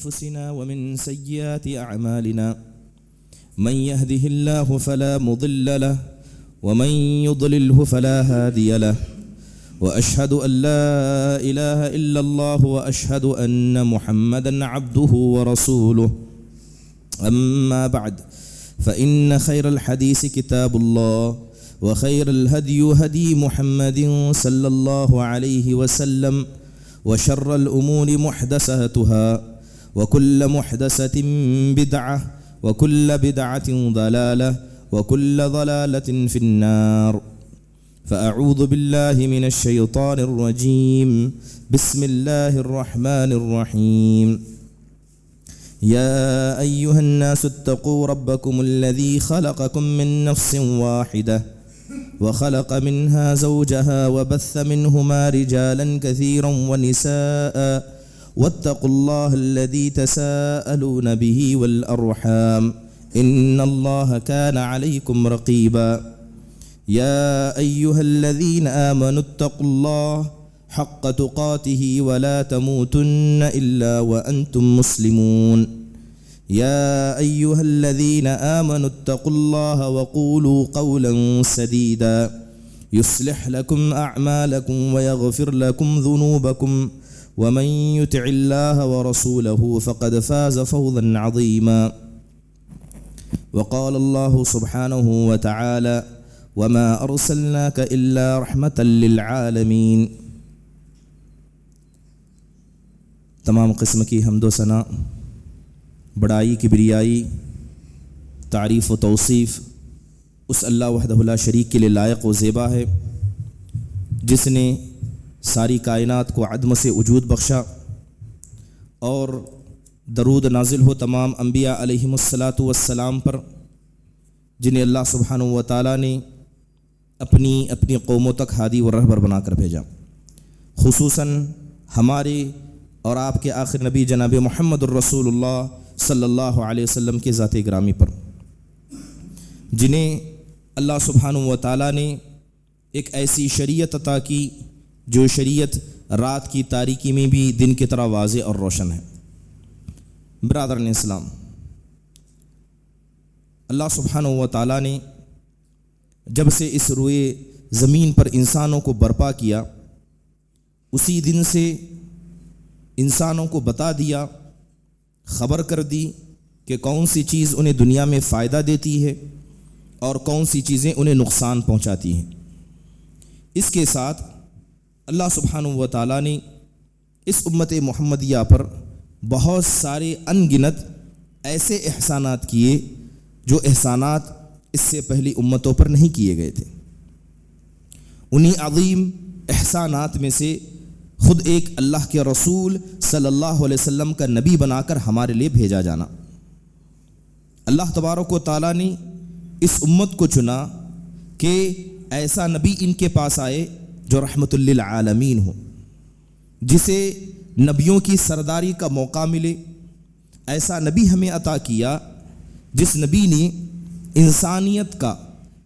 أنفسنا ومن سيئات أعمالنا من يهده الله فلا مضل له ومن يضلله فلا هادي له وأشهد أن لا إله إلا الله وأشهد أن محمدا عبده ورسوله أما بعد فإن خير الحديث كتاب الله وخير الهدي هدي محمد صلى الله عليه وسلم وشر الأمور محدثاتها وكل محدثة بدعة وكل بدعة ضلالة وكل ضلالة في النار فأعوذ بالله من الشيطان الرجيم بسم الله الرحمن الرحيم يا أيها الناس اتقوا ربكم الذي خلقكم من نفس واحدة وخلق منها زوجها وبث منهما رجالا كثيرا ونساء واتقوا الله الذي تساءلون به والأرحام إن الله كان عليكم رقيبا يا أيها الذين آمنوا اتقوا الله حق تقاته ولا تموتن إلا وأنتم مسلمون يا أيها الذين آمنوا اتقوا الله وقولوا قولا سديدا يصلح لكم أعمالكم ويغفر لكم ذنوبكم ومن يطع الله ورسوله فقد فاز فوزا عظيما وقال الله سبحانه وتعالى وما أرسلناك إلا رحمة للعالمين تمام قسم کی حمد و ثنا، بڑائی کبریائی، تعریف و توصیف اس اللہ وحدہ لا شریک کے لیے لائق و زیبا ہے جس نے ساری کائنات کو عدم سے وجود بخشا، اور درود نازل ہو تمام انبیاء علیہم الصلاۃ والسلام پر جنہیں اللہ سبحانہ و تعالیٰ نے اپنی قوموں تک ہادی و رہبر بنا کر بھیجا، خصوصاً ہمارے اور آپ کے آخر نبی جناب محمد الرسول اللہ صلی اللہ علیہ وسلم کے ذات گرامی پر، جنہیں اللہ سبحانہ و تعالیٰ نے ایک ایسی شریعت عطا کی جو شریعت رات کی تاریکی میں بھی دن کی طرح واضح اور روشن ہے۔ برادران اسلام، اللہ سبحانہ و تعالیٰ نے جب سے اس روئے زمین پر انسانوں کو برپا کیا، اسی دن سے انسانوں کو بتا دیا، خبر کر دی کہ کون سی چیز انہیں دنیا میں فائدہ دیتی ہے اور کون سی چیزیں انہیں نقصان پہنچاتی ہیں۔ اس کے ساتھ اللہ سبحانہ و تعالیٰ نے اس امت محمدیہ پر بہت سارے ان گنت ایسے احسانات کیے جو احسانات اس سے پہلی امتوں پر نہیں کیے گئے تھے۔ انہی عظیم احسانات میں سے خود ایک اللہ کے رسول صلی اللہ علیہ وسلم کا نبی بنا کر ہمارے لیے بھیجا جانا۔ اللہ تبارک و تعالیٰ نے اس امت کو چنا کہ ایسا نبی ان کے پاس آئے جو رحمت للعالمین ہو، جسے نبیوں کی سرداری کا موقع ملے۔ ایسا نبی ہمیں عطا کیا جس نبی نے انسانیت کا،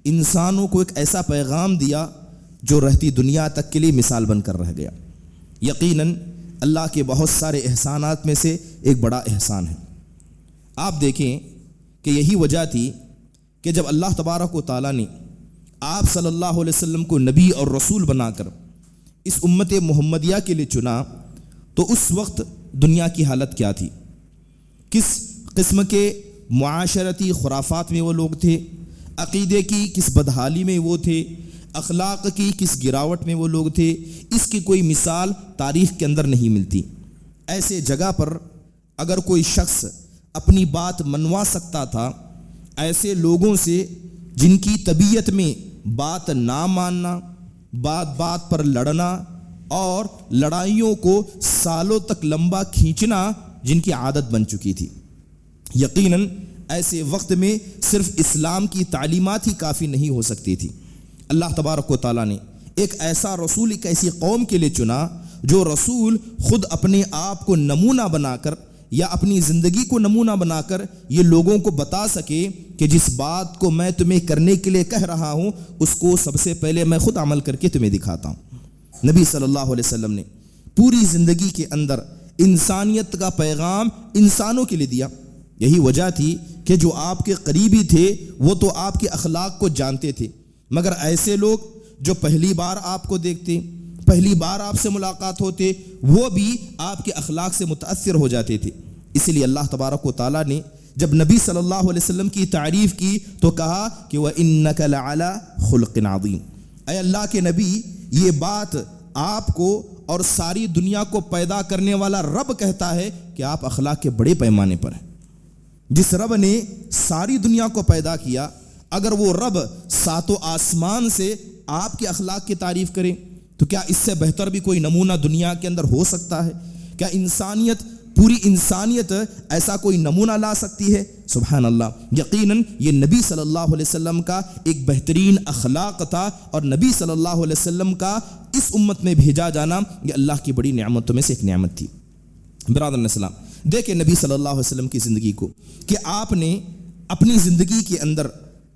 انسانوں کو ایک ایسا پیغام دیا جو رہتی دنیا تک کے لیے مثال بن کر رہ گیا۔ یقیناً اللہ کے بہت سارے احسانات میں سے ایک بڑا احسان ہے۔ آپ دیکھیں کہ یہی وجہ تھی کہ جب اللہ تبارک و تعالیٰ نے آپ صلی اللہ علیہ وسلم کو نبی اور رسول بنا کر اس امت محمدیہ کے لیے چنا، تو اس وقت دنیا کی حالت کیا تھی، کس قسم کے معاشرتی خرافات میں وہ لوگ تھے، عقیدے کی کس بدحالی میں وہ تھے، اخلاق کی کس گراوٹ میں وہ لوگ تھے، اس کی کوئی مثال تاریخ کے اندر نہیں ملتی۔ ایسے جگہ پر اگر کوئی شخص اپنی بات منوا سکتا تھا، ایسے لوگوں سے جن کی طبیعت میں بات نہ ماننا، بات بات پر لڑنا اور لڑائیوں کو سالوں تک لمبا کھینچنا جن کی عادت بن چکی تھی، یقیناً ایسے وقت میں صرف اسلام کی تعلیمات ہی کافی نہیں ہو سکتی تھی۔ اللہ تبارک و تعالیٰ نے ایک ایسا رسول ایک ایسی قوم کے لیے چنا جو رسول خود اپنے آپ کو نمونہ بنا کر یا اپنی زندگی کو نمونہ بنا کر یہ لوگوں کو بتا سکے کہ جس بات کو میں تمہیں کرنے کے لیے کہہ رہا ہوں اس کو سب سے پہلے میں خود عمل کر کے تمہیں دکھاتا ہوں۔ نبی صلی اللہ علیہ وسلم نے پوری زندگی کے اندر انسانیت کا پیغام انسانوں کے لیے دیا۔ یہی وجہ تھی کہ جو آپ کے قریبی تھے وہ تو آپ کے اخلاق کو جانتے تھے، مگر ایسے لوگ جو پہلی بار آپ کو دیکھتے، پہلی بار آپ سے ملاقات ہوتے، وہ بھی آپ کے اخلاق سے متاثر ہو جاتے تھے۔ اس لیے اللہ تبارک و تعالیٰ نے جب نبی صلی اللہ علیہ وسلم کی تعریف کی تو کہا کہ وَإِنَّكَ لَعَلَىٰ خُلْقٍ عَظِيمٍ، اے اللہ کے نبی، یہ بات آپ کو اور ساری دنیا کو پیدا کرنے والا رب کہتا ہے کہ آپ اخلاق کے بڑے پیمانے پر ہیں۔ جس رب نے ساری دنیا کو پیدا کیا، اگر وہ رب ساتوں آسمان سے آپ کے اخلاق کی تعریف کرے تو کیا اس سے بہتر بھی کوئی نمونہ دنیا کے اندر ہو سکتا ہے؟ کیا انسانیت، پوری انسانیت ایسا کوئی نمونہ لا سکتی ہے؟ سبحان اللہ، یقیناً یہ نبی صلی اللہ علیہ وسلم کا ایک بہترین اخلاق تھا، اور نبی صلی اللہ علیہ وسلم کا اس امت میں بھیجا جانا یہ اللہ کی بڑی نعمتوں میں سے ایک نعمت تھی۔ برادران اسلام، دیکھیں نبی صلی اللہ علیہ وسلم کی زندگی کو کہ آپ نے اپنی زندگی کے اندر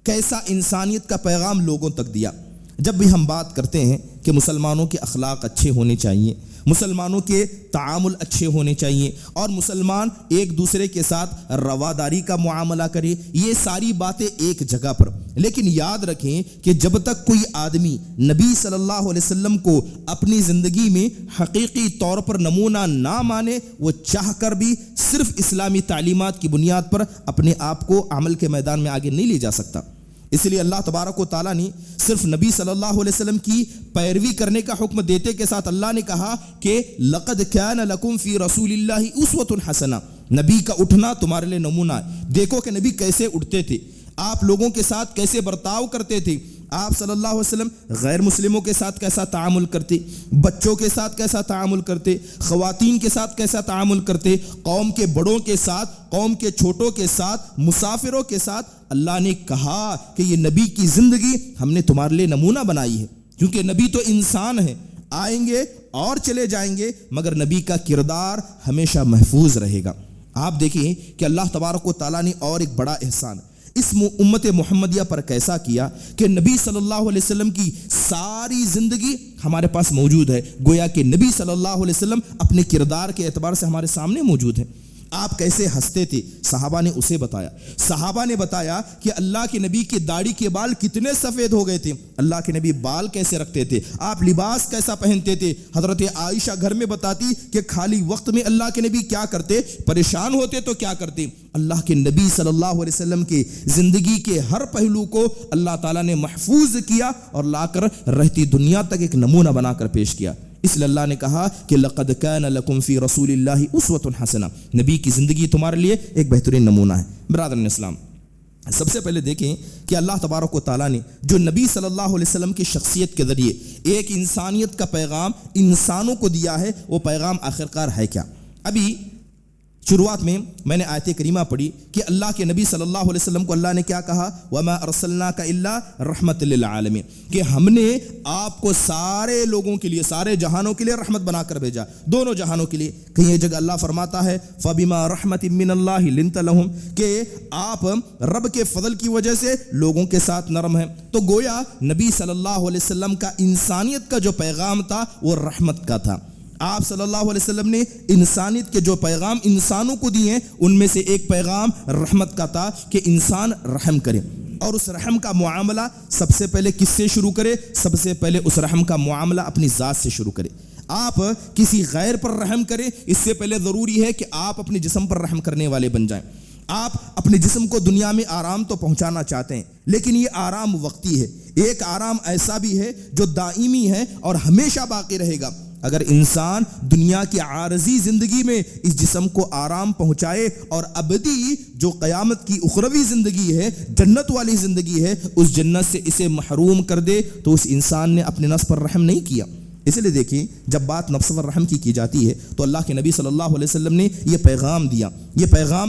کیسا انسانیت کا پیغام لوگوں تک دیا۔ جب بھی ہم بات کرتے ہیں کہ مسلمانوں کے اخلاق اچھے ہونے چاہیے، مسلمانوں کے تعامل اچھے ہونے چاہیے، اور مسلمان ایک دوسرے کے ساتھ رواداری کا معاملہ کرے، یہ ساری باتیں ایک جگہ پر، لیکن یاد رکھیں کہ جب تک کوئی آدمی نبی صلی اللہ علیہ وسلم کو اپنی زندگی میں حقیقی طور پر نمونہ نہ مانے، وہ چاہ کر بھی صرف اسلامی تعلیمات کی بنیاد پر اپنے آپ کو عمل کے میدان میں آگے نہیں لے جا سکتا۔ اس لیے اللہ تبارک و تعالیٰ نے صرف نبی صلی اللہ علیہ وسلم کی پیروی کرنے کا حکم دیتے کے ساتھ اللہ نے کہا کہ لَقَدْ كَانَ لَكُمْ فِي رَسُولِ اللَّهِ أُسْوَةٌ حَسَنَةٌ، نبی کا اٹھنا تمہارے لیے نمونہ ہے۔ دیکھو کہ نبی کیسے اٹھتے تھے، آپ لوگوں کے ساتھ کیسے برتاؤ کرتے تھے، آپ صلی اللہ علیہ وسلم غیر مسلموں کے ساتھ کیسا تعامل کرتے، بچوں کے ساتھ کیسا تعامل کرتے، خواتین کے ساتھ کیسا تعامل کرتے، قوم کے بڑوں کے ساتھ، قوم کے چھوٹوں کے ساتھ، مسافروں کے ساتھ۔ اللہ نے کہا کہ یہ نبی کی زندگی ہم نے تمہارے لیے نمونہ بنائی ہے، کیونکہ نبی تو انسان ہے، آئیں گے اور چلے جائیں گے، مگر نبی کا کردار ہمیشہ محفوظ رہے گا۔ آپ دیکھیں کہ اللہ تبارک و تعالیٰ نے اور ایک بڑا احسان اس امت محمدیہ پر کیسا کیا کہ نبی صلی اللہ علیہ وسلم کی ساری زندگی ہمارے پاس موجود ہے، گویا کہ نبی صلی اللہ علیہ وسلم اپنے کردار کے اعتبار سے ہمارے سامنے موجود ہیں۔ آپ کیسے ہنستے تھے، صحابہ نے اسے بتایا، صحابہ نے بتایا کہ اللہ کے نبی کی داڑھی کے بال کتنے سفید ہو گئے تھے، اللہ کے نبی بال کیسے رکھتے تھے، آپ لباس کیسا پہنتے تھے۔ حضرت عائشہ گھر میں بتاتی کہ خالی وقت میں اللہ کے نبی کیا کرتے، پریشان ہوتے تو کیا کرتے۔ اللہ کے نبی صلی اللہ علیہ وسلم کی زندگی کے ہر پہلو کو اللہ تعالیٰ نے محفوظ کیا اور لا کر رہتی دنیا تک ایک نمونہ بنا کر پیش کیا۔ اس لیے اللہ نے کہا کہ لَقَدْ كَانَ لَكُمْ فِي رَسُولِ اللَّهِ أُسْوَةٌ حَسَنَةٌ، نبی کی زندگی تمہارے لیے ایک بہترین نمونہ ہے۔ برادران اسلام، سب سے پہلے دیکھیں کہ اللہ تبارک و تعالیٰ نے جو نبی صلی اللہ علیہ وسلم کی شخصیت کے ذریعے ایک انسانیت کا پیغام انسانوں کو دیا ہے، وہ پیغام آخرکار ہے کیا؟ ابھی شروعات میں میں نے آیت کریمہ پڑھی کہ اللہ کے نبی صلی اللہ علیہ وسلم کو اللہ نے کیا کہا، وَمَا أَرْسَلْنَاكَ إِلَّا رَحْمَةً لِّلْعَالَمِينَ، کہ ہم نے آپ کو سارے لوگوں کے لیے، سارے جہانوں کے لیے رحمت بنا کر بھیجا، دونوں جہانوں کے لیے۔ کہیں ایک جگہ اللہ فرماتا ہے فَبِمَا رَحْمَةٍ مِّنَ اللَّهِ لِنْتَ لَهُمْ، کہ آپ رب کے فضل کی وجہ سے لوگوں کے ساتھ نرم ہیں۔ تو گویا نبی صلی اللہ علیہ وسلم کا انسانیت کا جو پیغام تھا وہ رحمت کا تھا۔ آپ صلی اللہ علیہ وسلم نے انسانیت کے جو پیغام انسانوں کو دیے ہیں ان میں سے ایک پیغام رحمت کا تھا کہ انسان رحم کرے، اور اس رحم کا معاملہ سب سے پہلے کس سے شروع کرے؟ سب سے پہلے اس رحم کا معاملہ اپنی ذات سے شروع کرے۔ آپ کسی غیر پر رحم کریں اس سے پہلے ضروری ہے کہ آپ اپنے جسم پر رحم کرنے والے بن جائیں۔ آپ اپنے جسم کو دنیا میں آرام تو پہنچانا چاہتے ہیں، لیکن یہ آرام وقتی ہے، ایک آرام ایسا بھی ہے جو دائمی ہے اور ہمیشہ باقی رہے گا۔ اگر انسان دنیا کی عارضی زندگی میں اس جسم کو آرام پہنچائے اور ابدی جو قیامت کی اخروی زندگی ہے، جنت والی زندگی ہے، اس جنت سے اسے محروم کر دے تو اس انسان نے اپنے نفس پر رحم نہیں کیا۔ اس لیے دیکھیں جب بات نفس پر رحم کی جاتی ہے تو اللہ کے نبی صلی اللہ علیہ وسلم نے یہ پیغام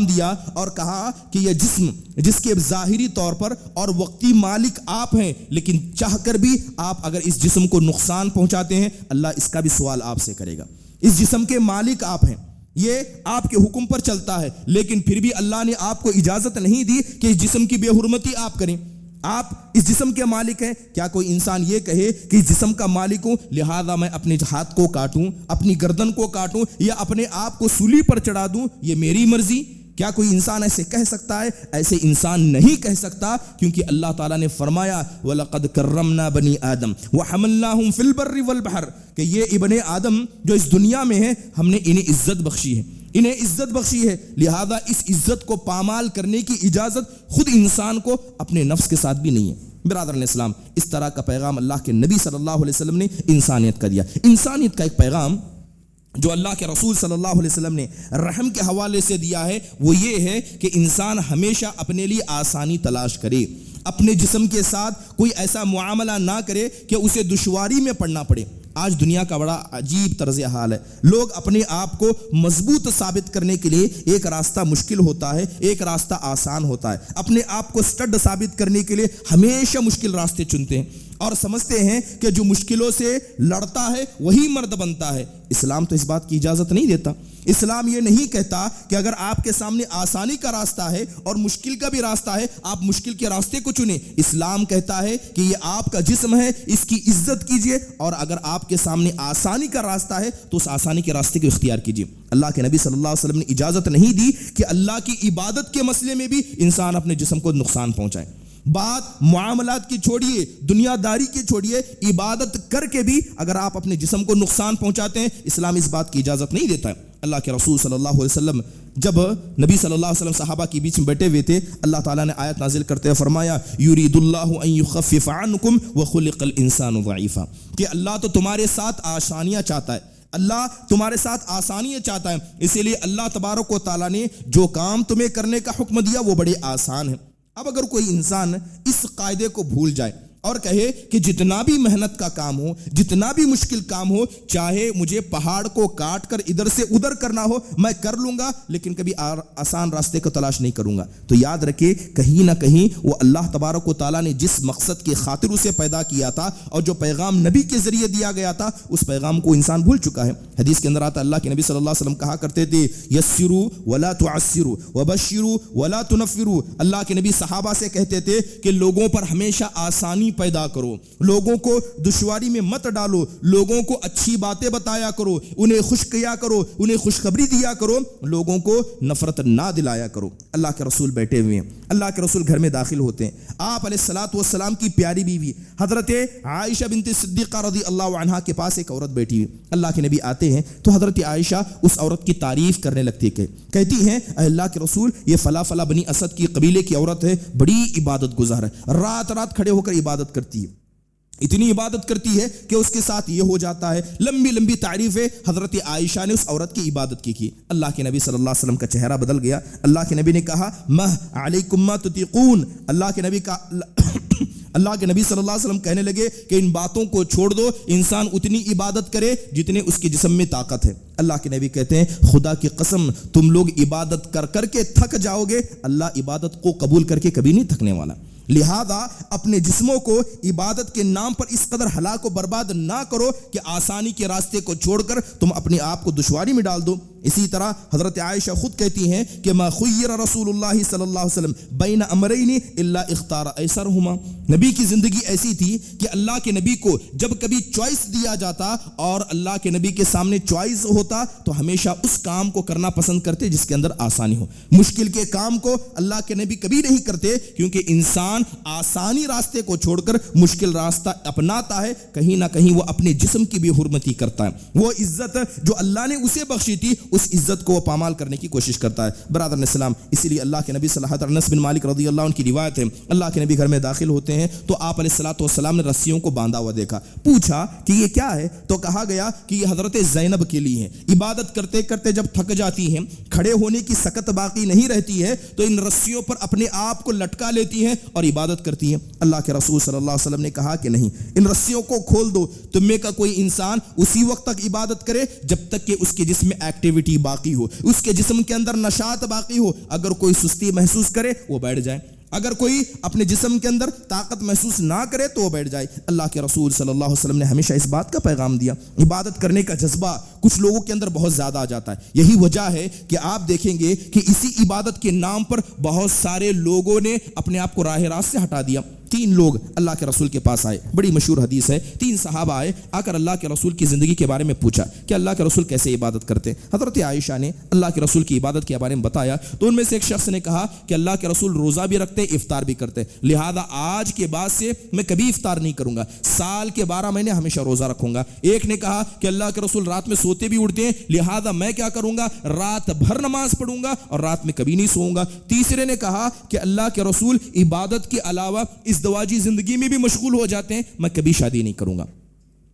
دیا اور کہا کہ یہ جسم جس کے ظاہری طور پر اور وقتی مالک آپ ہیں، لیکن چاہ کر بھی آپ اگر اس جسم کو نقصان پہنچاتے ہیں، اللہ اس کا بھی سوال آپ سے کرے گا۔ اس جسم کے مالک آپ ہیں، یہ آپ کے حکم پر چلتا ہے، لیکن پھر بھی اللہ نے آپ کو اجازت نہیں دی کہ اس جسم کی بے حرمتی آپ کریں۔ آپ اس جسم کے مالک ہیں. کیا کوئی انسان یہ کہے کہ اس جسم کا مالک ہوں لہذا میں اپنے ہاتھ کو کاٹوں, اپنی گردن کو کاٹوں یا اپنے آپ کو سولی پر چڑھا دوں, یہ میری مرضی؟ کیا کوئی انسان ایسے کہہ سکتا ہے؟ ایسے انسان نہیں کہہ سکتا, کیونکہ اللہ تعالیٰ نے فرمایا وَلَقَدْ كَرَّمْنَا بَنِي آدَمَ وَحَمَلْنَاهُمْ فِي الْبَرِّ وَالْبَحْرِ, کہ یہ ابن آدم جو اس دنیا میں ہے ہم نے انہیں عزت بخشی ہے, انہیں عزت بخشی ہے, لہذا اس عزت کو پامال کرنے کی اجازت خود انسان کو اپنے نفس کے ساتھ بھی نہیں ہے. برادران اسلام, اس طرح کا پیغام اللہ کے نبی صلی اللہ علیہ وسلم نے انسانیت کا دیا. انسانیت کا ایک پیغام جو اللہ کے رسول صلی اللہ علیہ وسلم نے رحم کے حوالے سے دیا ہے وہ یہ ہے کہ انسان ہمیشہ اپنے لیے آسانی تلاش کرے, اپنے جسم کے ساتھ کوئی ایسا معاملہ نہ کرے کہ اسے دشواری میں پڑنا پڑے. آج دنیا کا بڑا عجیب طرز حال ہے. لوگ اپنے آپ کو مضبوط ثابت کرنے کے لیے ایک راستہ مشکل ہوتا ہے, ایک راستہ آسان ہوتا ہے. اپنے آپ کو سٹڈ ثابت کرنے کے لیے ہمیشہ مشکل راستے چنتے ہیں اور سمجھتے ہیں کہ جو مشکلوں سے لڑتا ہے وہی مرد بنتا ہے. اسلام تو اس بات کی اجازت نہیں دیتا. اسلام یہ نہیں کہتا کہ اگر آپ کے سامنے آسانی کا راستہ ہے اور مشکل کا بھی راستہ ہے آپ مشکل کے راستے کو چنیں. اسلام کہتا ہے کہ یہ آپ کا جسم ہے, اس کی عزت کیجئے, اور اگر آپ کے سامنے آسانی کا راستہ ہے تو اس آسانی کے راستے کو اختیار کیجئے. اللہ کے نبی صلی اللہ علیہ وسلم نے اجازت نہیں دی کہ اللہ کی عبادت کے مسئلے میں بھی انسان اپنے جسم کو نقصان پہنچائے. بات معاملات کی چھوڑیے, دنیا داری کی چھوڑیے, عبادت کر کے بھی اگر آپ اپنے جسم کو نقصان پہنچاتے ہیں اسلام اس بات کی اجازت نہیں دیتا ہے. اللہ کے رسول صلی اللہ علیہ وسلم جب نبی صلی اللہ علیہ وسلم صحابہ کے بیچ میں بیٹھے ہوئے تھے, اللہ تعالیٰ نے آیت نازل کرتے ہوئے فرمایا یرید اللہ ان یخفف عنکم وخلق الانسان ضعیفا, کہ اللہ تو تمہارے ساتھ آسانیاں چاہتا ہے, اللہ تمہارے ساتھ آسانیاں چاہتا ہے, اسی لیے اللہ تبارک و تعالیٰ نے جو کام تمہیں کرنے کا حکم دیا وہ بڑے آسان ہے. اب اگر کوئی انسان اس قاعدے کو بھول جائے اور کہے کہ جتنا بھی محنت کا کام ہو, جتنا بھی مشکل کام ہو, چاہے مجھے پہاڑ کو کاٹ کر ادھر سے ادھر کرنا ہو میں کر لوں گا, لیکن کبھی آسان راستے کو تلاش نہیں کروں گا, تو یاد رکھے کہیں نہ کہیں وہ اللہ تبارک و تعالیٰ نے جس مقصد کے خاطر اسے پیدا کیا تھا اور جو پیغام نبی کے ذریعے دیا گیا تھا اس پیغام کو انسان بھول چکا ہے. حدیث کے اندر آتا اللہ کے نبی صلی اللہ علیہ وسلم کہا کرتے تھے یسروا ولا تعسروا وبشروا ولا تنفروا. اللہ کے نبی صحابہ سے کہتے تھے کہ لوگوں پر ہمیشہ آسانی پیدا کرو, لوگوں کو دشواری میں مت ڈالو, لوگوں کو اچھی باتیں بتایا کرو, انہیں خوش کیا کرو, انہیں خوشخبری دیا کرو, لوگوں کو نفرت نہ دلایا کرو. اللہ کے رسول بیٹھے ہوئے ہیں, اللہ کے رسول گھر میں داخل ہوتے ہیں, آپ علیہ الصلوۃ والسلام کی پیاری بیوی حضرت عائشہ بنت صدیقہ رضی اللہ عنہا کے پاس ایک عورت بیٹھی ہوئی. اللہ کے نبی آتے ہیں تو حضرت عائشہ اس عورت کی تعریف کرنے لگتی ہے, کہتی ہیں اے اللہ کے رسول یہ فلاں فلاں بنی اسد کی قبیلے کی عورت ہے, بڑی عبادت گزار ہے, رات رات کھڑے ہو کر عبادت کرتی ہے, اتنی عبادت کرتی ہے کہ اس کے ساتھ یہ ہو جاتا ہے. لمبی لمبی تعریفیں حضرت عائشہ نے اس عورت کی عبادت کی. اللہ کے نبی صلی اللہ علیہ وسلم کا چہرہ بدل گیا. اللہ کے نبی نے کہا مہ علیکم ما تطیقون. اللہ کے نبی صلی اللہ علیہ وسلم کہنے لگے کہ ان باتوں کو چھوڑ دو, انسان اتنی عبادت کرے جتنے اس کے جسم میں طاقت ہے. اللہ کے نبی کہتے ہیں خدا کی قسم تم لوگ عبادت کر کر کے تھک جاؤ گے, اللہ عبادت کو قبول کر کے کبھی نہیں تھکنے والا. لہذا اپنے جسموں کو عبادت کے نام پر اس قدر ہلاک و برباد نہ کرو کہ آسانی کے راستے کو چھوڑ کر تم اپنے آپ کو دشواری میں ڈال دو. اسی طرح حضرت عائشہ خود کہتی ہیں کہ ما خیر رسول اللہ صلی اللہ علیہ وسلم بین امرین الا اختار ایسرہما. نبی کی زندگی ایسی تھی کہ اللہ کے نبی کو جب کبھی چوائس دیا جاتا اور اللہ کے نبی کے سامنے چوائس ہوتا تو ہمیشہ اس کام کو کرنا پسند کرتے جس کے اندر آسانی ہو. مشکل کے کام کو اللہ کے نبی کبھی نہیں کرتے, کیونکہ انسان آسانی راستے کو چھوڑ کر مشکل راستہ اپناتا ہے, کہیں نہ کہیں وہ اپنے جسم کی بھی حرمتی کرتا ہے. وہ عزت جو اللہ نے اسے بخشی تھی اس عزت کو وہ پامال کرنے کی کوشش کرتا ہے. برادران اسلام, اسی لیے اللہ کے نبی صلی اللہ علیہ وسلم, انس بن مالک رضی اللہ عنہ کی روایت ہے, اللہ کے نبی گھر میں داخل ہوتے ہیں تو آپ علیہ الصلوۃ والسلام نے رسیوں کو باندھا ہوا دیکھا. پوچھا کہ یہ کیا ہے, تو کہا گیا کہ یہ حضرت زینب کے لیے ہے. عبادت کرتے کرتے جب تھک جاتی ہیں, کھڑے ہونے کی سکت باقی نہیں رہتی ہے, تو ان رسیوں پر اپنے آپ کو لٹکا لیتی ہیں اور عبادت کرتی ہیں. اللہ کے رسول صلی اللہ علیہ وسلم نے کہا کہ نہیں, ان رسیوں کو کھول دو. تم میں کا کوئی انسان اسی وقت تک عبادت کرے جب تک کہ اس کے جسم میں ایکٹیویٹی باقی ہو, اس کے جسم کے اندر نشاط باقی ہو. اگر کوئی سستی محسوس کرے وہ بیٹھ جائے, اگر کوئی اپنے جسم کے اندر طاقت محسوس نہ کرے تو وہ بیٹھ جائے. اللہ کے رسول صلی اللہ علیہ وسلم نے ہمیشہ اس بات کا پیغام دیا. عبادت کرنے کا جذبہ کچھ لوگوں کے اندر بہت زیادہ آ جاتا ہے. یہی وجہ ہے کہ آپ دیکھیں گے کہ اسی عبادت کے نام پر بہت سارے لوگوں نے اپنے آپ کو راہ راست سے ہٹا دیا. تین لوگ اللہ کے رسول کے پاس آئے، بڑی مشہور حدیث ہے، تین صحابہ آئے، آ کر اللہ کے رسول کی زندگی کے بارے میں پوچھا کہ اللہ کے رسول کیسے عبادت کرتے. حضرت عائشہ نے اللہ کے رسول کی عبادت کے بارے میں بتایا تو ان میں سے ایک شخص نے کہا کہ اللہ کے رسول روزہ بھی رکھتے، افطار بھی کرتے، لہذا آج کے بعد سے میں کبھی افطار نہیں کروں گا، سال کے 12 مہینے ہمیشہ روزہ رکھوں گا. ایک نے کہا کہ اللہ کے رسول رات میں سوتے بھی اٹھتے ہیں، لہذا میں کیا کروں گا، رات بھر نماز پڑھوں گا اور رات میں کبھی نہیں سوؤں گا. تیسرے نے کہا کہ اللہ کے رسول عبادت کے علاوہ ازدواجی زندگی میں بھی مشغول ہو جاتے ہیں، میں کبھی شادی نہیں کروں گا.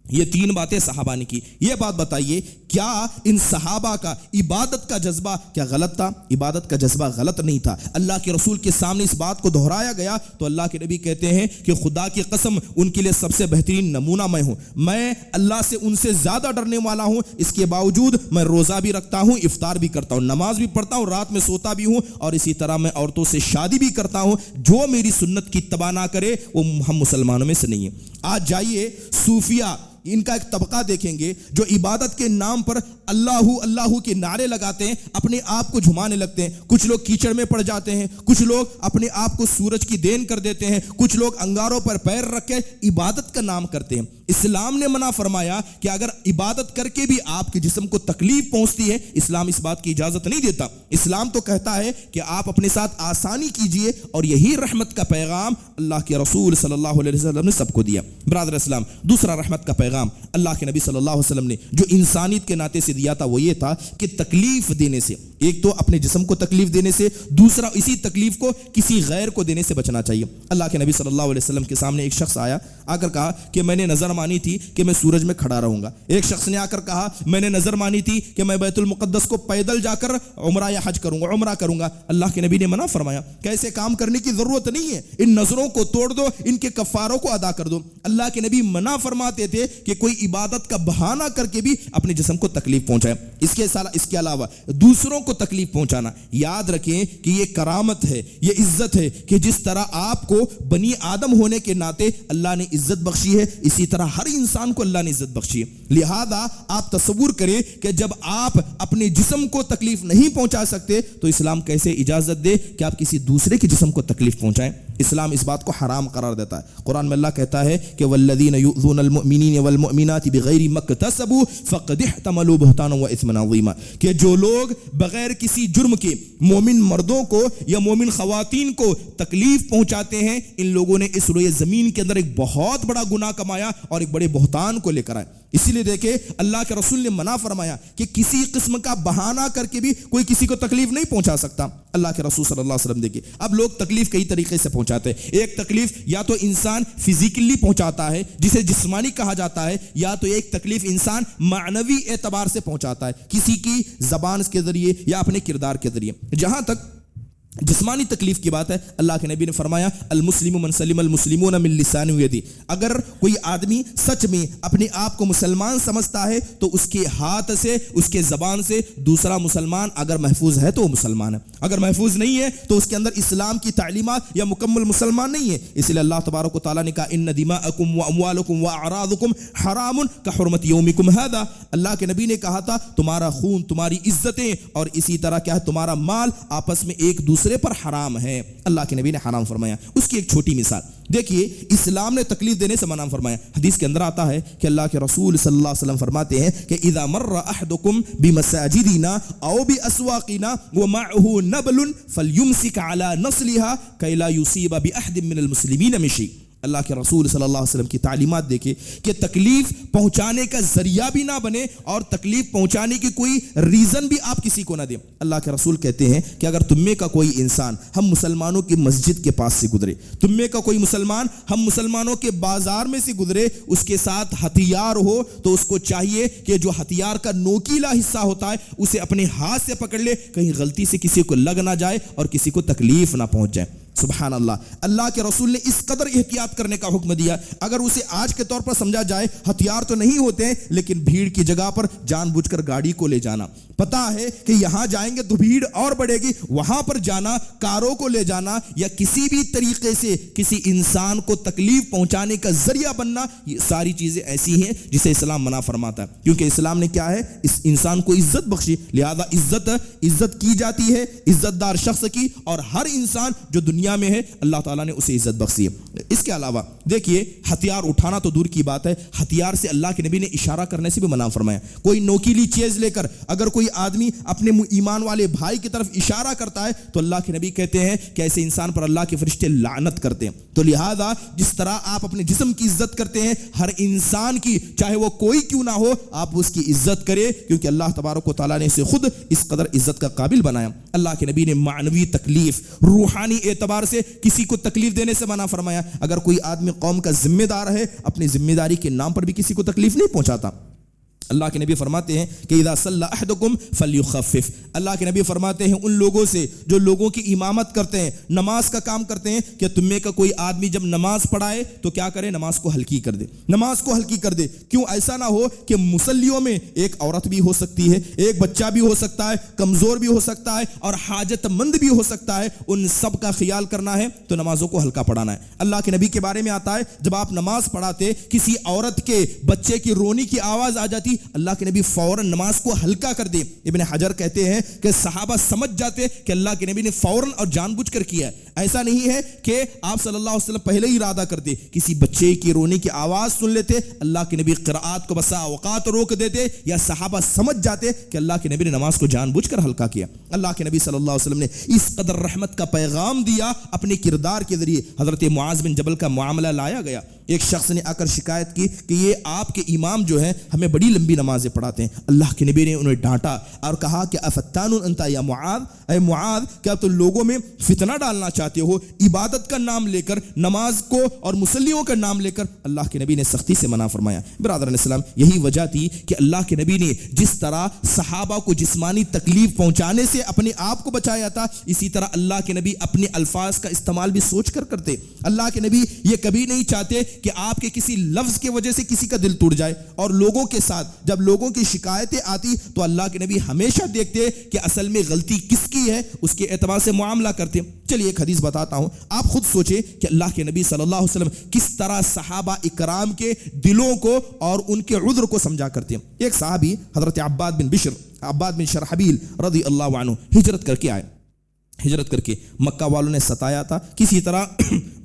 یہ تین باتیں صحابہ نے کی. یہ بات بتائیے کیا ان صحابہ کا عبادت کا جذبہ کیا غلط تھا؟ عبادت کا جذبہ غلط نہیں تھا. اللہ کے رسول کے سامنے اس بات کو دہرایا گیا تو اللہ کے نبی کہتے ہیں کہ خدا کی قسم ان کے لیے سب سے بہترین نمونہ میں ہوں، میں اللہ سے ان سے زیادہ ڈرنے والا ہوں، اس کے باوجود میں روزہ بھی رکھتا ہوں، افطار بھی کرتا ہوں، نماز بھی پڑھتا ہوں، رات میں سوتا بھی ہوں، اور اسی طرح میں عورتوں سے شادی بھی کرتا ہوں. جو میری سنت کی اتباع نہ کرے وہ ہم مسلمانوں میں سے نہیں ہے. آج جائیے صوفیہ، ان کا ایک طبقہ دیکھیں گے جو عبادت کے نام پر اللہ اللہ کے نعرے لگاتے ہیں، اپنے آپ کو جھمانے لگتے ہیں. کچھ لوگ کیچڑ میں پڑ جاتے ہیں، کچھ لوگ اپنے آپ کو سورج کی دین کر دیتے ہیں، کچھ لوگ انگاروں پر پیر رکھ کے عبادت کا نام کرتے ہیں. اسلام نے منع فرمایا کہ اگر عبادت کر کے بھی آپ کے جسم کو تکلیف پہنچتی ہے، اسلام اس بات کی اجازت نہیں دیتا. اسلام تو کہتا ہے کہ آپ اپنے ساتھ آسانی کیجئے، اور یہی رحمت کا پیغام اللہ کے رسول صلی اللہ علیہ وسلم نے سب کو دیا. برادر اسلام، دوسرا رحمت کا پیغام اللہ کے نبی صلی اللہ علیہ وسلم نے جو انسانیت کے ناطے سے دیا تھا وہ یہ تھا کہ تکلیف دینے سے، ایک تو اپنے جسم کو تکلیف دینے سے، دوسرا اسی تکلیف کو کسی غیر کو دینے سے بچنا چاہیے. اللہ کے نبی صلی اللہ علیہ وسلم کے سامنے ایک شخص آیا، آ کر کہا کہ میں نے نظر مانی تھی کہ میں سورج میں کھڑا رہوں گا. ایک شخص نے آ کر کہا میں نے نظر مانی تھی کہ میں بیت المقدس کو پیدل جا کر عمرہ یا حج کروں گا، عمرہ کروں گا. اللہ کے نبی نے منع فرمایا کہ ایسے کام کرنے کی ضرورت نہیں ہے، ان نظروں کو توڑ دو، ان کے کفاروں کو ادا کر دو. اللہ کے نبی منع فرماتے تھے کہ کوئی عبادت کا بہانہ کر کے بھی اپنے جسم کو تکلیف پہنچائے. اس کے علاوہ دوسروں کو تکلیف پہنچانا، یاد رکھیں کہ یہ کرامت ہے، یہ عزت ہے کہ جس طرح آپ کو بنی آدم ہونے کے ناطے اللہ نے عزت بخشی ہے، اسی طرح ہر انسان کو اللہ نے عزت بخشی ہے. لہذا آپ تصور کریں کہ جب آپ اپنے جسم کو تکلیف نہیں پہنچا سکتے تو اسلام کیسے اجازت دے کہ آپ کسی دوسرے کے جسم کو تکلیف پہنچائیں؟ اسلام اس بات کو حرام قرار دیتا ہے. قرآن میں اللہ کہتا ہے کہ والذین یؤذون المؤمنین والمؤمنات بغیر ما اکتسبوا فقد احتملوا بہتانا واثما عظیما، کہ جو لوگ بغیر کسی جرم کے مومن مردوں کو یا مومن خواتین کو تکلیف پہنچاتے ہیں، ان لوگوں نے اس روئے زمین کے اندر ایک بہت بڑا گناہ کمایا اور ایک بڑے بہتان کو لے کر آئے. اسی لیے دیکھیں اللہ کے رسول نے منع فرمایا کہ کسی قسم کا بہانہ کر کے بھی کوئی کسی کو تکلیف نہیں پہنچا سکتا. اللہ کے رسول صلی اللہ علیہ وسلم دیکھیں اب لوگ تکلیف کئی طریقے سے پہنچاتے ہیں. ایک تکلیف یا تو انسان فزیکلی پہنچاتا ہے جسے جسمانی کہا جاتا ہے، یا تو ایک تکلیف انسان معنوی اعتبار سے پہنچاتا ہے کسی کی زبان کے ذریعے یا اپنے کردار کے ذریعے. جہاں تک جسمانی تکلیف کی بات ہے، اللہ کے نبی نے فرمایا المسلم من سلم المسلمون من لسانہ ویدہ، اگر کوئی آدمی سچ میں اپنے آپ کو مسلمان سمجھتا ہے تو اس کے ہاتھ سے، اس کے زبان سے دوسرا مسلمان اگر محفوظ ہے تو وہ مسلمان ہے، اگر محفوظ نہیں ہے تو اس کے اندر اسلام کی تعلیمات یا مکمل مسلمان نہیں ہے. اس لیے اللہ تبارک و تعالیٰ نے کہا ان دماءکم واموالکم واعراضکم حرام کحرمت یومکم ھذا. اللہ کے نبی نے کہا تھا تمہارا خون، تمہاری عزتیں اور اسی طرح کیا ہے تمہارا مال آپس میں ایک دوسرے پر حرام ہے. اللہ کے نبی نے حرام فرمایا. اس کی ایک چھوٹی مثال دیکھیے، اسلام نے تکلیف دینے سے منع فرمایا. حدیث کے اندر آتا ہے کہ اللہ کے رسول صلی اللہ علیہ وسلم فرماتے ہیں کہ اذا مر احدکم بمساجدنا او باسواقنا ومعه نبل فليمسك على نصلها كي لا يصيب باحد من المسلمين من شيء. اللہ کے رسول صلی اللہ علیہ وسلم کی تعلیمات دیکھیں کہ تکلیف پہنچانے کا ذریعہ بھی نہ بنے اور تکلیف پہنچانے کی کوئی ریزن بھی آپ کسی کو نہ دیں. اللہ کے رسول کہتے ہیں کہ اگر تم میں کا کوئی انسان ہم مسلمانوں کی مسجد کے پاس سے گزرے، تم میں کا کوئی مسلمان ہم مسلمانوں کے بازار میں سے گزرے، اس کے ساتھ ہتھیار ہو تو اس کو چاہیے کہ جو ہتھیار کا نوکیلا حصہ ہوتا ہے اسے اپنے ہاتھ سے پکڑ لے، کہیں غلطی سے کسی کو لگ نہ جائے اور کسی کو تکلیف نہ پہنچ جائے. سبحان اللہ. اللہ کے رسول نے اس قدر احتیاط کرنے کا حکم دیا. اگر اسے آج کے طور پر سمجھا جائے ہتھیار تو نہیں ہوتے ہیں لیکن بھیڑ کی جگہ پر جان بوجھ کر گاڑی کو لے جانا، پتا ہے کہ یہاں جائیں گے تو بھیڑ اور بڑھے گی، وہاں پر جانا، کاروں کو لے جانا یا کسی بھی طریقے سے کسی انسان کو تکلیف پہنچانے کا ذریعہ بننا، یہ ساری چیزیں ایسی ہیں جسے اسلام منع فرماتا ہے. کیونکہ اسلام نے کیا ہے، اس انسان کو عزت بخشی، لہذا عزت کی جاتی ہے عزت دار شخص کی، اور ہر انسان جو دنیا دنیا میں ہے اللہ تعالیٰ نے اسے عزت بخشی ہے۔ اس کے علاوہ دیکھیے ہتھیار اٹھانا تو دور کی بات ہے، ہتھیار سے اللہ کے نبی نے اشارہ کرنے سے بھی منع فرمایا۔ کوئی نوکیلی چیز لے کر اگر کوئی آدمی اپنے ایمان والے بھائی کی طرف اشارہ کرتا ہے تو اللہ کے نبی کہتے ہیں کہ ایسے انسان پر اللہ کے فرشتے لعنت کرتے ہیں۔ تو لہذا جس طرح آپ اپنے جسم کی عزت کرتے ہیں، ہر انسان کی چاہے وہ کوئی کیوں نہ ہو آپ اس کی عزت کرے، کیونکہ اللہ تبارک و تعالیٰ نے اسے خود اس قدر عزت کا قابل بنایا۔ اللہ کے نبی نے معنوی تکلیف، روحانی اعتبار سے کسی کو تکلیف دینے سے منع فرمایا۔ اگر کوئی آدمی قوم کا ذمہ دار ہے اپنی ذمہ داری کے نام پر بھی کسی کو تکلیف نہیں پہنچاتا۔ اللہ کے نبی فرماتے ہیں کہ اذا صلی احدکم فلیخفف، اللہ کے نبی فرماتے ہیں ان لوگوں سے جو لوگوں کی امامت کرتے ہیں، نماز کا کام کرتے ہیں، کہ تم میں کا کوئی آدمی جب نماز پڑھائے تو کیا کرے، نماز کو ہلکی کر دے، نماز کو ہلکی کر دے۔ کیوں ایسا نہ ہو کہ مصلیوں میں ایک عورت بھی ہو سکتی ہے، ایک بچہ بھی ہو سکتا ہے، کمزور بھی ہو سکتا ہے اور حاجت مند بھی ہو سکتا ہے، ان سب کا خیال کرنا ہے تو نمازوں کو ہلکا پڑھانا ہے۔ اللہ کے نبی کے بارے میں آتا ہے جب آپ نماز پڑھاتے کسی عورت کے بچے کی رونی کی آواز آ جاتی اللہ کے نبی فوراً نماز کو ہلکا کر دے۔ ابن حجر کہتے ہیں کہ صحابہ سمجھ جاتے کہ اللہ کے نبی نے فوراً اور جان بوجھ کر کیا ہے۔ ایسا نہیں ہے کہ آپ صلی اللہ علیہ وسلم پہلے ہی ارادہ کرتے، کسی بچے کی رونے کی آواز سن لیتے اللہ کے نبی قرآت کو بسا اوقات روک دیتے، یا صحابہ سمجھ جاتے کہ اللہ کے نبی نے نماز کو جان بوجھ کر ہلکا کیا۔ اللہ کے نبی صلی اللہ علیہ وسلم نے اس قدر رحمت کا پیغام دیا اپنے کردار کے ذریعے۔ حضرت معاذ بن جبل کا معاملہ لایا گیا، ایک شخص نے آ کر شکایت کی کہ یہ آپ کے امام جو ہیں ہمیں بڑی لمبی نمازیں پڑھاتے ہیں۔ اللہ کے نبی نے انہیں ڈانٹا اور کہا کہ افتان انت یا معاذ، اے معاذ کیا تم لوگوں میں فتنہ ڈالنا چاہتے ہو؟ عبادت کا نام لے کر، نماز کو اور مصلیوں کا نام لے کر اللہ کے نبی نے سختی سے منع فرمایا۔ برادران اسلام، یہی وجہ تھی کہ اللہ کے نبی نے جس طرح صحابہ کو جسمانی تکلیف پہنچانے سے اپنے آپ کو بچایا تھا، اسی طرح اللہ کے نبی اپنے الفاظ کا استعمال بھی سوچ کر کرتے۔ اللہ کے نبی یہ کبھی نہیں چاہتے کہ آپ کے کسی لفظ کی وجہ سے کسی کا دل ٹوٹ جائے، اور لوگوں کے ساتھ جب لوگوں کی شکایتیں آتی تو اللہ کے نبی ہمیشہ دیکھتے کہ اصل میں غلطی کس کی ہے، اس کے اعتبار سے معاملہ کرتے۔ چلیے ایک حدیث بتاتا ہوں، آپ خود سوچیں کہ اللہ کے نبی صلی اللہ علیہ وسلم کس طرح صحابہ اکرام کے دلوں کو اور ان کے عذر کو سمجھا کرتے ہیں۔ ایک صحابی حضرت عباد بن شرحبیل رضی اللہ عنہ ہجرت کر کے آئے، ہجرت کر کے مکہ والوں نے ستایا تھا، کسی طرح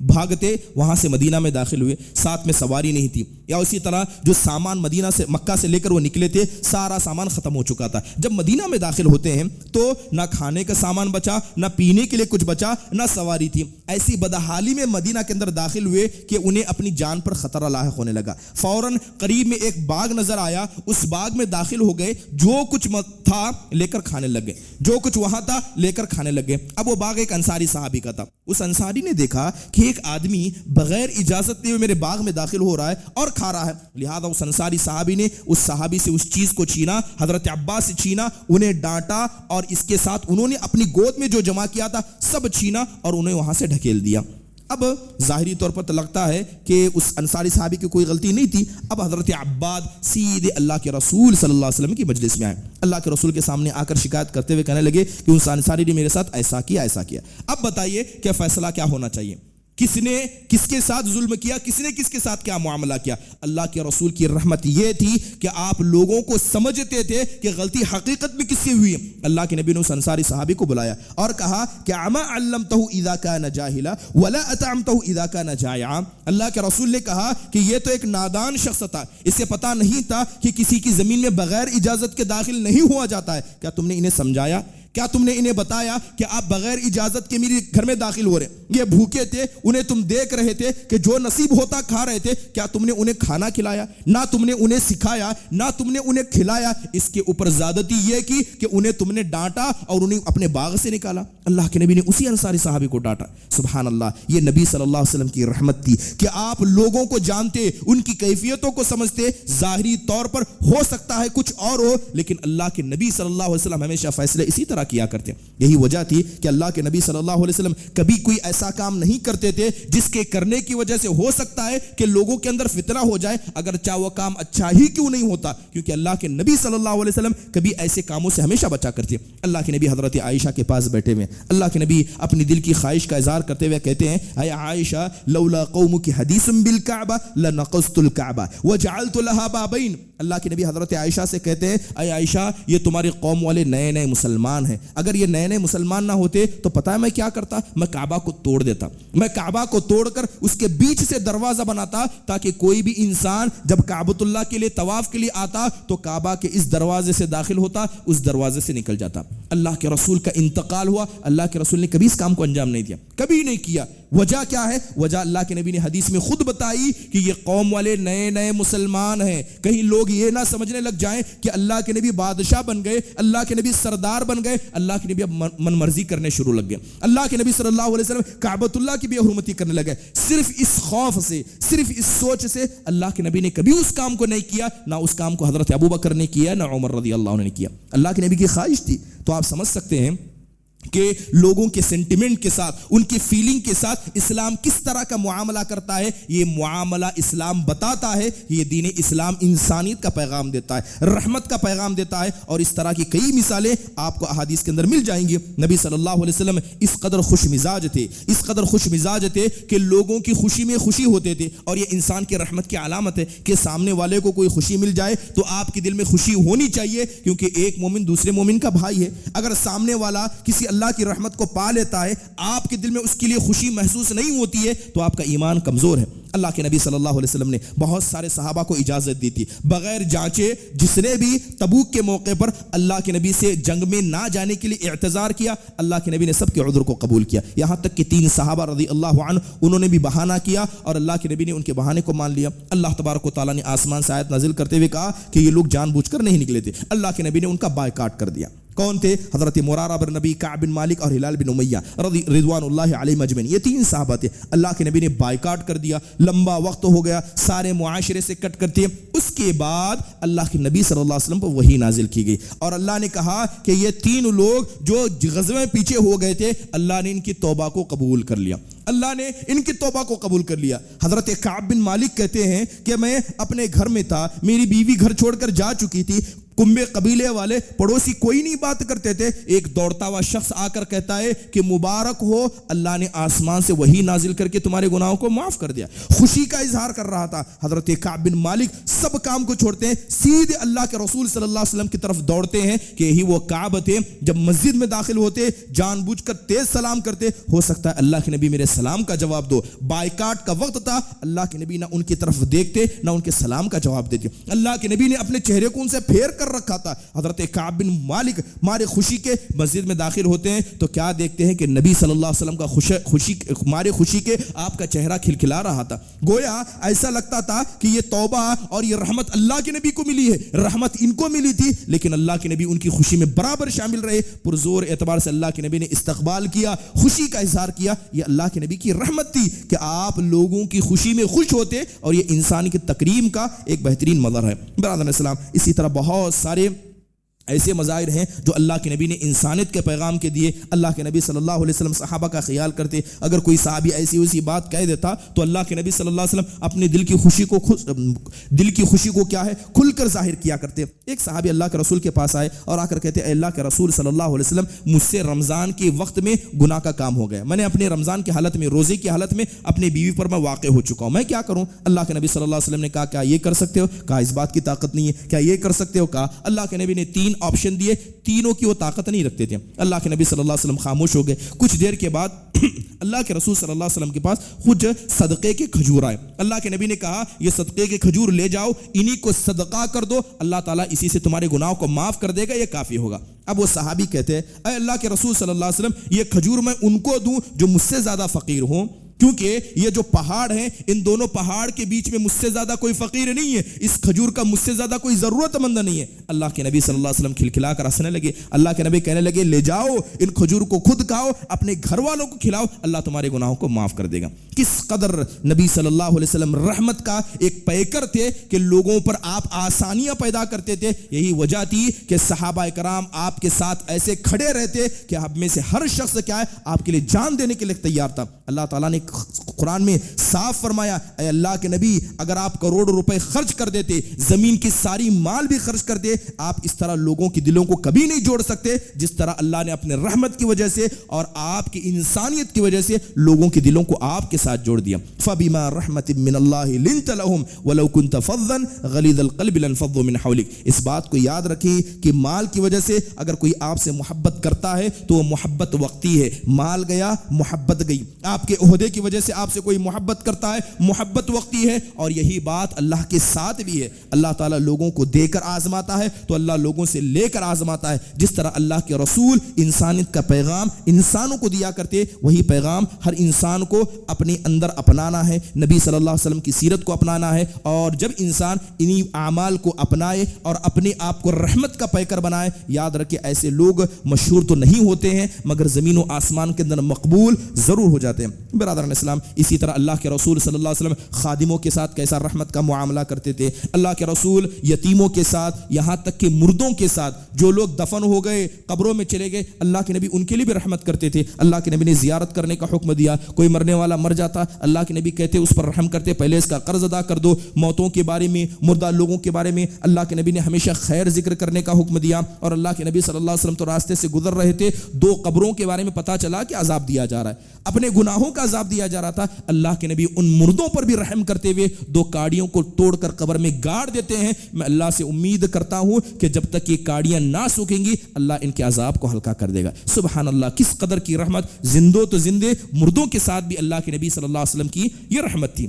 بھاگتے وہاں سے مدینہ میں داخل ہوئے، ساتھ میں سواری نہیں تھی، یا اسی طرح جو سامان مدینہ سے مکہ سے لے کر وہ نکلے تھے سارا سامان ختم ہو چکا تھا۔ جب مدینہ میں داخل ہوتے ہیں تو نہ کھانے کا سامان بچا، نہ پینے کے لیے کچھ بچا، نہ سواری تھی۔ ایسی بدحالی میں مدینہ کے اندر داخل ہوئے کہ انہیں اپنی جان پر خطرہ لاحق ہونے لگا۔ فوراً قریب میں ایک باغ نظر آیا، اس باغ میں داخل ہو گئے، جو کچھ تھا لے کر کھانے لگ گئے، جو کچھ وہاں تھا لے کر کھانے لگ گئے۔ اب وہ باغ ایک انصاری صحابی کا تھا، اس انصاری نے دیکھا کہ ایک آدمی بغیر اجازت لیے میرے باغ میں داخل ہو رہا ہے اور کھا رہا ہے، لہذا اس انصاری صحابی نے اس صحابی سے اس چیز کو چھینا، حضرت عباس سے چھینا، انہیں ڈانٹا اور اس کے ساتھ انہوں نے اپنی گود میں جو جمع کیا تھا سب چھینا اور انہیں وہاں سے ڈھکیل دیا۔ اب ظاہری طور پر تو لگتا ہے کہ اس انصاری صحابی کی کوئی غلطی نہیں تھی۔ اب حضرت عباد سیدھے اللہ کے رسول صلی اللہ علیہ وسلم کی مجلس میں آئے، اللہ کے رسول کے سامنے آ کر شکایت کرتے ہوئے کہنے لگے کہ اس انصاری نے میرے ساتھ ایسا کیا۔ اب بتائیے کہ فیصلہ کیا ہونا چاہیے، کس نے کس کے ساتھ ظلم کیا، کس نے کس کے ساتھ کیا معاملہ کیا؟ اللہ کے رسول کی رحمت یہ تھی کہ آپ لوگوں کو سمجھتے تھے کہ غلطی حقیقت میں کس سے ہوئی ہے۔ اللہ کے نبی نے اس انصاری صحابی کو بلایا اور کہا کہ اما علمتہ اذا کان جاہلا ولا اطعمتہ اذا کان جائعا۔ اللہ کے رسول نے کہا کہ یہ تو ایک نادان شخص تھا، اسے پتہ نہیں تھا کہ کسی کی زمین میں بغیر اجازت کے داخل نہیں ہوا جاتا ہے۔ کیا تم نے انہیں سمجھایا؟ کیا تم نے انہیں بتایا کہ آپ بغیر اجازت کے میرے گھر میں داخل ہو رہے ہیں؟ یہ بھوکے تھے، انہیں تم دیکھ رہے تھے کہ جو نصیب ہوتا کھا رہے تھے، کیا تم نے انہیں کھانا کھلایا؟ نہ تم نے انہیں سکھایا، نہ تم نے انہیں کھلایا، اس کے اوپر زیادتی یہ کی کہ انہیں تم نے ڈانٹا اور انہیں اپنے باغ سے نکالا۔ اللہ کے نبی نے اسی انصاری صحابی کو ڈانٹا۔ سبحان اللہ، یہ نبی صلی اللہ علیہ وسلم کی رحمت تھی کہ آپ لوگوں کو جانتے، ان کی کیفیتوں کو سمجھتے۔ ظاہری طور پر ہو سکتا ہے کچھ اور ہو، لیکن اللہ کے نبی صلی اللہ علیہ وسلم ہمیشہ فیصلے اسی طرح کیا کرتے ہیں۔ یہی وجہ تھی کہ اللہ کے نبی صلی اللہ علیہ وسلم کبھی کوئی ایسا کام نہیں کرتے تھے جس کے کرنے کی وجہ سے ہو سکتا ہے کہ لوگوں کے اندر فتنہ ہو جائے، اگر چاہے وہ کام اچھا ہی کیوں نہیں ہوتا، کیونکہ اللہ کے نبی صلی اللہ علیہ وسلم کبھی ایسے کاموں سے ہمیشہ بچا کرتے۔ اللہ کے نبی حضرت عائشہ کے پاس بیٹھے ہوئے، اللہ کے نبی اپنی دل کی خواہش کا اظہار کرتے ہوئے کہتے ہیں، اے عائشہ لولا قومک حدیث بالکعبہ لنقضت الکعبہ وجعلت لها بابین۔ اللہ کے نبی حضرت عائشہ سے کہتے ہیں اے عائشہ یہ تمہاری قوم والے نئے نئے مسلمان ہیں، اگر یہ نئے نئے مسلمان نہ ہوتے تو پتہ ہے میں کیا کرتا، میں کعبہ کو توڑ دیتا، میں کعبہ کو توڑ کر اس کے بیچ سے دروازہ بناتا تاکہ کوئی بھی انسان جب کعبۃ اللہ کے لیے طواف کے لیے آتا تو کعبہ کے اس دروازے سے داخل ہوتا، اس دروازے سے نکل جاتا۔ اللہ کے رسول کا انتقال ہوا، اللہ کے رسول نے کبھی اس کام کو انجام نہیں دیا، کبھی نہیں کیا۔ وجہ کیا ہے؟ وجہ اللہ کے نبی نے حدیث میں خود بتائی کہ یہ قوم والے نئے نئے مسلمان ہیں، کہیں لوگ یہ نہ سمجھنے لگ جائیں کہ اللہ کے نبی بادشاہ بن گئے، اللہ کے نبی سردار بن گئے، اللہ کے نبی اب من مرضی کرنے شروع لگ گئے، اللہ کے نبی صلی اللہ علیہ وسلم کعبۃ اللہ کی بے حرمتی کرنے لگے۔ صرف اس خوف سے، صرف اس سوچ سے اللہ کے نبی نے کبھی اس کام کو نہیں کیا، نہ اس کام کو حضرت ابوبکر نے کیا، نہ عمر رضی اللہ عنہ نے کیا۔ اللہ کے نبی کی خواہش تھی۔ تو آپ سمجھ سکتے ہیں کہ لوگوں کے سینٹیمنٹ کے ساتھ، ان کی فیلنگ کے ساتھ اسلام کس طرح کا معاملہ کرتا ہے۔ یہ معاملہ اسلام بتاتا ہے، یہ دین اسلام انسانیت کا پیغام دیتا ہے، رحمت کا پیغام دیتا ہے، اور اس طرح کی کئی مثالیں آپ کو احادیث کے اندر مل جائیں گی۔ نبی صلی اللہ علیہ وسلم اس قدر خوش مزاج تھے، اس قدر خوش مزاج تھے کہ لوگوں کی خوشی میں خوشی ہوتے تھے، اور یہ انسان کی رحمت کی علامت ہے کہ سامنے والے کو کوئی خوشی مل جائے تو آپ کے دل میں خوشی ہونی چاہیے، کیونکہ ایک مومن دوسرے مومن کا بھائی ہے۔ اگر سامنے والا کسی اللہ کی رحمت کو پا لیتا ہے، آپ کے دل میں اس کے لیے خوشی محسوس نہیں ہوتی ہے، تو آپ کا ایمان کمزور ہے۔ اللہ کے نبی صلی اللہ علیہ وسلم نے بہت سارے صحابہ کو اجازت دی تھی، بغیر جانچے جس نے بھی تبوک کے موقع پر اللہ کے نبی سے جنگ میں نہ جانے کے لیے اعتذار کیا، اللہ کے نبی نے سب کے عذر کو قبول کیا، یہاں تک کہ 3 صحابہ رضی اللہ عنہ انہوں نے بھی بہانہ کیا اور اللہ کے نبی نے ان کے بہانے کو مان لیا۔ اللہ تبارک و تعالیٰ نے آسمان سے آیت نازل کرتے ہوئے کہا کہ یہ لوگ جان بوجھ کر نہیں نکلے تھے، اللہ کے نبی نے ان کا بائیکاٹ کر دیا۔ کون تھے؟ حضرت مرارہ بن نبی، کعب بن مالک اور ہلال بن امیہ رضوان اللہ علیہ مجمعین، یہ 3 صحابہ تھے۔ اللہ کے نبی نے بائیکاٹ کر دیا، لمبا وقت ہو گیا، سارے معاشرے سے کٹ کرتے۔ اس کے بعد اللہ کے نبی صلی اللہ علیہ وسلم پر وحی نازل کی گئی، اور اللہ نے کہا کہ یہ 3 لوگ جو غزوے میں پیچھے ہو گئے تھے، اللہ نے ان کی توبہ کو قبول کر لیا، اللہ نے ان کی توبہ کو قبول کر لیا۔ حضرت کعب بن مالک کہتے ہیں کہ میں اپنے گھر میں تھا، میری بیوی گھر چھوڑ کر جا چکی تھی، کنبے قبیلے والے پڑوسی کوئی نہیں بات کرتے تھے، ایک دوڑتا ہوا شخص آ کر کہتا ہے کہ مبارک ہو، اللہ نے آسمان سے وحی نازل کر کے تمہارے گناہوں کو معاف کر دیا۔ خوشی کا اظہار کر رہا تھا۔ حضرت کعب بن مالک سب کام کو چھوڑتے ہیں، سیدھے اللہ کے رسول صلی اللہ علیہ وسلم کی طرف دوڑتے ہیں کہ یہی وہ کعب تھے، جب مسجد میں داخل ہوتے جان بوجھ کر تیز سلام کرتے، ہو سکتا ہے اللہ کے نبی میرے سلام کا جواب دو۔ بائیکاٹ کا وقت تھا، اللہ کے نبی نہ ان کی طرف دیکھتے نہ ان کے سلام کا جواب دیتے، اللہ کے نبی نے اپنے چہرے کو ان سے پھیر کر رکھا تھا۔ حضرت کعب بن مالک مارے خوشی کے مسجد میں داخل ہوتے ہیں تو کیا دیکھتے ہیں کہ نبی صلی اللہ علیہ وسلم کا مارے خوشی کے آپ کا چہرہ کھلکھلا رہا تھا، گویا ایسا لگتا تھا کہ یہ توبہ اور یہ رحمت اللہ کے نبی کو ملی ہے، رحمت ان کو ملی تھی، لیکن اللہ کے نبی ان کی خوشی میں برابر شامل رہے، پرزور اعتبار سے اللہ کے نبی نے استقبال کیا، خوشی کا اظہار کیا۔ یہ اللہ کے نبی کی رحمت تھی کہ آپ لوگوں کی خوشی میں خوش ہوتے، اور یہ انسان کی تکریم کا ایک بہترین مظہر ہے۔ برادران اسلام، اسی طرح بہت سارے ایسے مظاہر ہیں جو اللہ کے نبی نے انسانیت کے پیغام کے دیے۔ اللہ کے نبی صلی اللہ علیہ وسلم صحابہ کا خیال کرتے، اگر کوئی صحابی ایسی ویسی بات کہہ دیتا تو اللہ کے نبی صلی اللہ علیہ وسلم اپنے دل کی خوشی کو کیا ہے کھل کر ظاہر کیا کرتے۔ ایک صحابی اللہ کے رسول کے پاس آئے اور آ کر کہتے اے اللہ کے رسول صلی اللہ علیہ وسلم، مجھ سے رمضان کے وقت میں گناہ کا کام ہو گیا، میں نے اپنے رمضان کی حالت میں، روزے کی حالت میں اپنی بیوی پر میں واقع ہو چکا ہوں، میں کیا کروں؟ اللہ کے نبی صلی اللہ علیہ وسلم نے کہا کیا یہ کر سکتے ہو؟ کہا اس بات کی طاقت نہیں ہے۔ کیا یہ کر سکتے ہو؟ کہا۔ اللہ کے نبی نے 3 آپشن دیے، تینوں کی وہ طاقت نہیں رکھتے تھے۔ اللہ کے نبی صلی اللہ علیہ وسلم خاموش ہو گئے۔ کچھ دیر کے بعد اللہ کے رسول صلی اللہ علیہ وسلم کے پاس خود صدقے کے کھجور آئے۔ اللہ کے نبی نے کہا یہ صدقے کے کھجور لے جاؤ، انہی کو صدقہ کر دو، اللہ تعالیٰ اسی سے تمہارے گناہوں کو معاف کر دے گا، یہ کافی ہوگا۔ اب وہ صحابی کہتے ہیں اے اللہ کے رسول صلی اللہ علیہ وسلم، یہ کھجور میں ان کو دوں جو مجھ سے زیادہ فقیر ہوں، کیونکہ یہ جو پہاڑ ہیں، ان دونوں پہاڑ کے بیچ میں مجھ سے زیادہ کوئی فقیر نہیں ہے، اس کھجور کا مجھ سے زیادہ کوئی ضرورت مند نہیں ہے۔ اللہ کے نبی صلی اللہ علیہ وسلم کھلکھلا کر ہنسنے لگے۔ اللہ کے نبی کہنے لگے لے جاؤ، ان کھجور کو خود کھاؤ، اپنے گھر والوں کو کھلاؤ، اللہ تمہارے گناہوں کو معاف کر دے گا۔ کس قدر نبی صلی اللہ علیہ وسلم رحمت کا ایک پیکر تھے کہ لوگوں پر آپ آسانیاں پیدا کرتے تھے۔ یہی وجہ تھی کہ صحابہ کرام آپ کے ساتھ ایسے کھڑے رہتے کہ آپ میں سے ہر شخص کیا ہے آپ کے لیے جان دینے کے لیے تیار تھا۔ اللہ تعالیٰ نے قرآن میں صاف فرمایا اے اللہ کے نبی اگر آپ کروڑوں روپے خرچ کر دیتے, زمین کی ساری مال بھی خرچ کر دے, آپ اس طرح لوگوں کی دلوں کو کبھی نہیں جوڑ سکتے جس طرح اللہ نے اپنے رحمت کی وجہ سے اور آپ کی انسانیت کی وجہ سے لوگوں کے دلوں کو آپ کے ساتھ جوڑ دیا. فَبِمَا رَحْمَةٍ مِّنَ اللَّهِ لِنْتَ لَهُمْ وَلَوْ كُنْتَ فَظًّا غَلِيظَ الْقَلْبِ لَانفَضُّوا مِنْ حَوْلِكَ. اس بات کو یاد رکھیں کہ مال کی وجہ سے اگر کوئی آپ سے محبت کرتا ہے تو وہ محبت وقتی ہے, مال گیا محبت گئی. آپ کے عہدے کی وجہ سے آپ سے کوئی محبت کرتا ہے, محبت وقتی ہے. اور یہی بات اللہ کے ساتھ بھی ہے. اللہ تعالیٰ لوگوں کو دے کر آزماتا ہے تو اللہ لوگوں سے لے کر آزماتا ہے. جس طرح اللہ کے رسول انسانیت کا پیغام انسانوں کو دیا کرتے, وہی پیغام ہر انسان کو اپنے اندر اپنانا ہے, نبی صلی اللہ علیہ وسلم کی سیرت کو اپنانا ہے. اور جب انسان انہی اعمال کو اپنائے اور اپنے آپ کو رحمت کا پیکر بنائے, یاد رکھے ایسے لوگ مشہور تو نہیں ہوتے ہیں مگر زمین و آسمان کے اندر مقبول ضرور ہو جاتے ہیں. برادران اسلام, اسی طرح اللہ کے رسول صلی اللہ علیہ وسلم خادموں کے ساتھ کیسا رحمت کا معاملہ کرتے تھے. اللہ کے رسول یتیموں کے ساتھ, یہاں تک کہ مردوں کے ساتھ, جو لوگ دفن ہو گئے قبروں میں چلے گئے, اللہ کے نبی ان کے لیے بھی رحمت کرتے تھے. اللہ کے نبی نے زیارت کرنے کا حکم دیا. کوئی مرنے والا مر جاتا, اللہ کے نبی کہتے اس پر رحم کرتے, پہلے اس کا قرض ادا کر دو. موتوں کے بارے میں, مردہ لوگوں کے بارے میں اللہ کے نبی نے ہمیشہ خیر ذکر کرنے کا حکم دیا. اور اللہ کے نبی صلی اللہ علیہ وسلم تو راستے سے گزر رہے تھے, 2 قبروں کے بارے میں پتا چلا کہ عذاب دیا جا رہا ہے, اپنے گناہوں کا عذاب دیا جا رہا تھا. اللہ کے نبی ان مردوں پر بھی رحم کرتے ہوئے 2 کاڑیوں کو توڑ کر قبر میں گاڑ دیتے ہیں. میں اللہ سے امید کرتا ہوں کہ جب تک یہ کاڑیاں نہ سوکھیں گی اللہ ان کے عذاب کو ہلکا کر دے گا. سبحان اللہ, کس قدر کی رحمت, زندوں تو زندے, مردوں کے ساتھ بھی اللہ کے نبی صلی اللہ علیہ وسلم کی یہ رحمت تھی.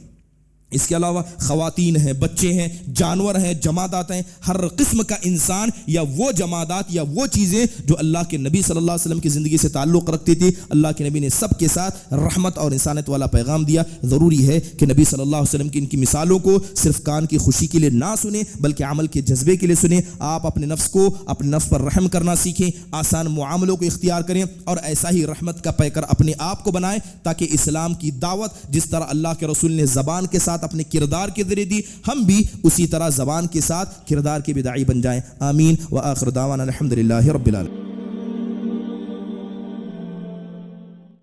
اس کے علاوہ خواتین ہیں, بچے ہیں, جانور ہیں, جمادات ہیں, ہر قسم کا انسان یا وہ جمادات یا وہ چیزیں جو اللہ کے نبی صلی اللہ علیہ وسلم کی زندگی سے تعلق رکھتی تھی, اللہ کے نبی نے سب کے ساتھ رحمت اور انسانیت والا پیغام دیا. ضروری ہے کہ نبی صلی اللہ علیہ وسلم کی ان کی مثالوں کو صرف کان کی خوشی کے لیے نہ سنیں بلکہ عمل کے جذبے کے لیے سنیں. آپ اپنے نفس کو, اپنے نفس پر رحم کرنا سیکھیں, آسان معاملوں کو اختیار کریں اور ایسا ہی رحمت کا پیکر اپنے آپ کو بنائیں تاکہ اسلام کی دعوت جس طرح اللہ کے رسول نے زبان کے ساتھ اپنے کردار کے ذریعے دی, ہم بھی اسی طرح زبان کے ساتھ کردار کے بھی داعی بن جائیں. آمین. وآخر دعوانا الحمدللہ رب العالمین.